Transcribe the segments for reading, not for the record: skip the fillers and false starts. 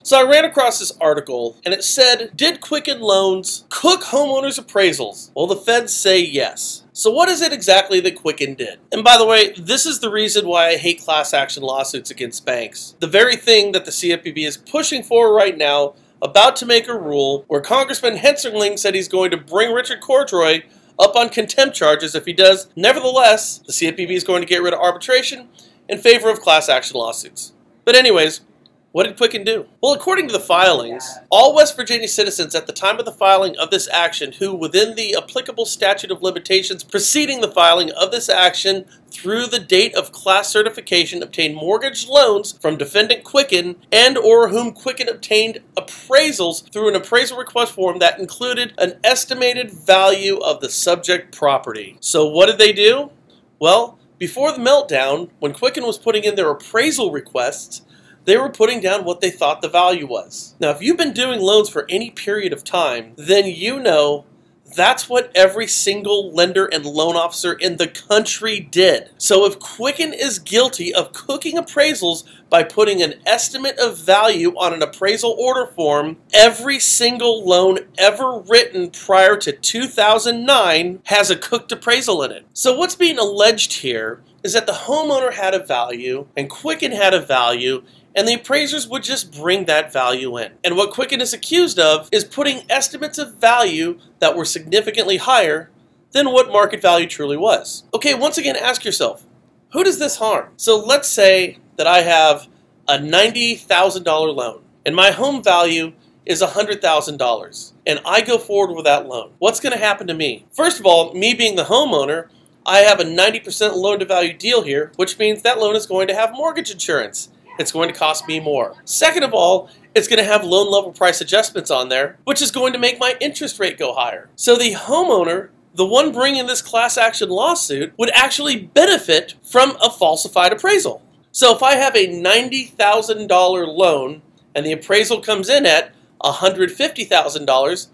So I ran across this article and it said, did Quicken loans cook homeowners' appraisals? Well, the feds say yes. So what is it exactly that Quicken did? And by the way, this is the reason why I hate class action lawsuits against banks. The very thing that the CFPB is pushing for right now, about to make a rule where Congressman Hensarling said he's going to bring Richard Cordray up on contempt charges if he does. Nevertheless, the CFPB is going to get rid of arbitration in favor of class action lawsuits. But anyways, what did Quicken do? Well, according to the filings, all West Virginia citizens at the time of the filing of this action who, within the applicable statute of limitations preceding the filing of this action through the date of class certification, obtained mortgage loans from defendant Quicken and or whom Quicken obtained appraisals through an appraisal request form that included an estimated value of the subject property. So what did they do? Well, before the meltdown, when Quicken was putting in their appraisal requests, they were putting down what they thought the value was. Now, if you've been doing loans for any period of time, then you know that's what every single lender and loan officer in the country did. So if Quicken is guilty of cooking appraisals by putting an estimate of value on an appraisal order form, every single loan ever written prior to 2009 has a cooked appraisal in it. So what's being alleged here is that the homeowner had a value and Quicken had a value, and the appraisers would just bring that value in. And what Quicken is accused of is putting estimates of value that were significantly higher than what market value truly was. Okay, once again, ask yourself, who does this harm? So let's say that I have a $90,000 loan, and my home value is $100,000, and I go forward with that loan. What's going to happen to me? First of all, me being the homeowner, I have a 90% loan-to-value deal here, which means that loan is going to have mortgage insurance. It's going to cost me more. Second of all, it's going to have loan level price adjustments on there, which is going to make my interest rate go higher. So the homeowner, the one bringing this class action lawsuit, would actually benefit from a falsified appraisal. So if I have a $90,000 loan and the appraisal comes in at $150,000,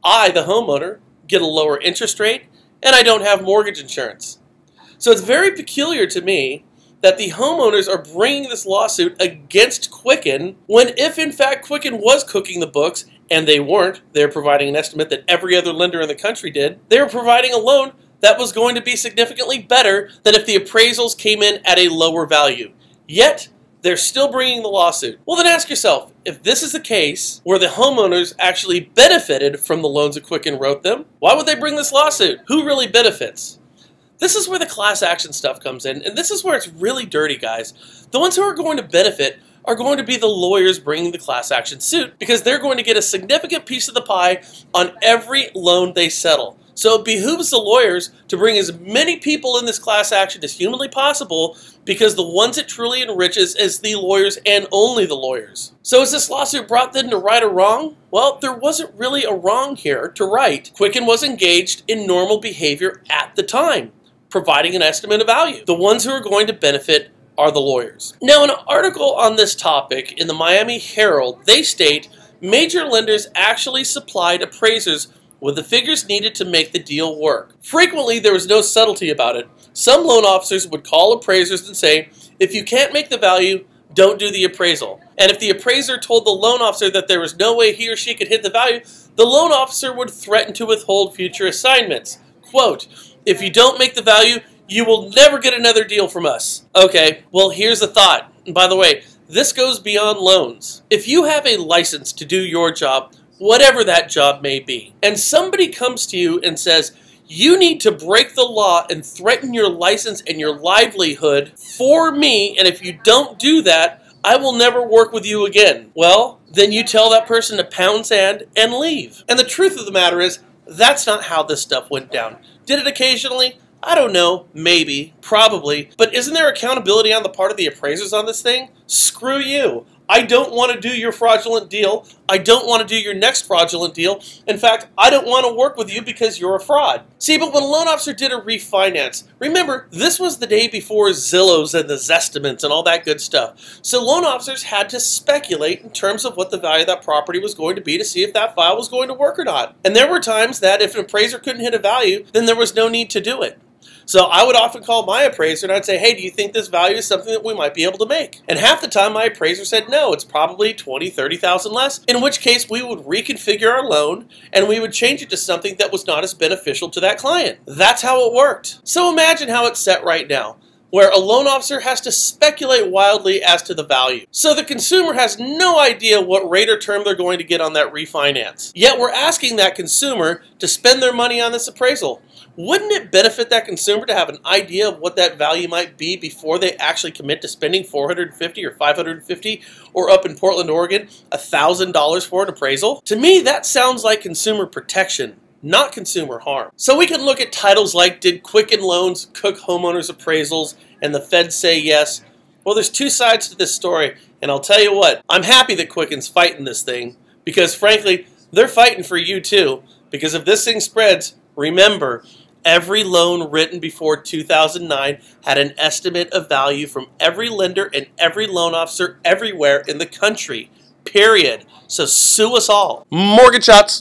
I, the homeowner, get a lower interest rate and I don't have mortgage insurance. So it's very peculiar to me that the homeowners are bringing this lawsuit against Quicken when, if in fact Quicken was cooking the books, and they weren't, they're providing an estimate that every other lender in the country did, they were providing a loan that was going to be significantly better than if the appraisals came in at a lower value. Yet, they're still bringing the lawsuit. Well, then ask yourself, if this is the case where the homeowners actually benefited from the loans that Quicken wrote them, why would they bring this lawsuit? Who really benefits? This is where the class action stuff comes in, and this is where it's really dirty, guys. The ones who are going to benefit are going to be the lawyers bringing the class action suit, because they're going to get a significant piece of the pie on every loan they settle. So it behooves the lawyers to bring as many people in this class action as humanly possible, because the ones it truly enriches is the lawyers and only the lawyers. So is this lawsuit brought then to right a wrong? Well, there wasn't really a wrong here to right. Quicken was engaged in normal behavior at the time, providing an estimate of value. The ones who are going to benefit are the lawyers. Now, in an article on this topic in the Miami Herald, they state major lenders actually supplied appraisers with the figures needed to make the deal work. Frequently, there was no subtlety about it. Some loan officers would call appraisers and say, if you can't make the value, don't do the appraisal. And if the appraiser told the loan officer that there was no way he or she could hit the value, the loan officer would threaten to withhold future assignments. Quote, if you don't make the value, you will never get another deal from us. Okay, well, here's the thought. And by the way, this goes beyond loans. If you have a license to do your job, whatever that job may be, and somebody comes to you and says, you need to break the law and threaten your license and your livelihood for me, and if you don't do that, I will never work with you again. Well, then you tell that person to pound sand and leave. And the truth of the matter is, that's not how this stuff went down. Did it occasionally? I don't know, maybe, probably, but isn't there accountability on the part of the appraisers on this thing? Screw you. I don't want to do your fraudulent deal. I don't want to do your next fraudulent deal. In fact, I don't want to work with you because you're a fraud. See, but when a loan officer did a refinance, remember, this was the day before Zillows and the Zestimants and all that good stuff. So loan officers had to speculate in terms of what the value of that property was going to be to see if that file was going to work or not. And there were times that if an appraiser couldn't hit a value, then there was no need to do it. So I would often call my appraiser and I'd say, hey, do you think this value is something that we might be able to make? And half the time my appraiser said, no, it's probably 20, 30,000 less, in which case we would reconfigure our loan and we would change it to something that was not as beneficial to that client. That's how it worked. So imagine how it's set right now, where a loan officer has to speculate wildly as to the value. So the consumer has no idea what rate or term they're going to get on that refinance. Yet we're asking that consumer to spend their money on this appraisal. Wouldn't it benefit that consumer to have an idea of what that value might be before they actually commit to spending $450 or $550 or up in Portland, Oregon, $1,000 for an appraisal? To me, that sounds like consumer protection, not consumer harm. So we can look at titles like, did Quicken Loans cook homeowners appraisals and the feds say yes? Well, there's two sides to this story, and I'll tell you what, I'm happy that Quicken's fighting this thing, because frankly, they're fighting for you too, because if this thing spreads, remember, every loan written before 2009 had an estimate of value from every lender and every loan officer everywhere in the country, period. So sue us all. Mortgage Shots.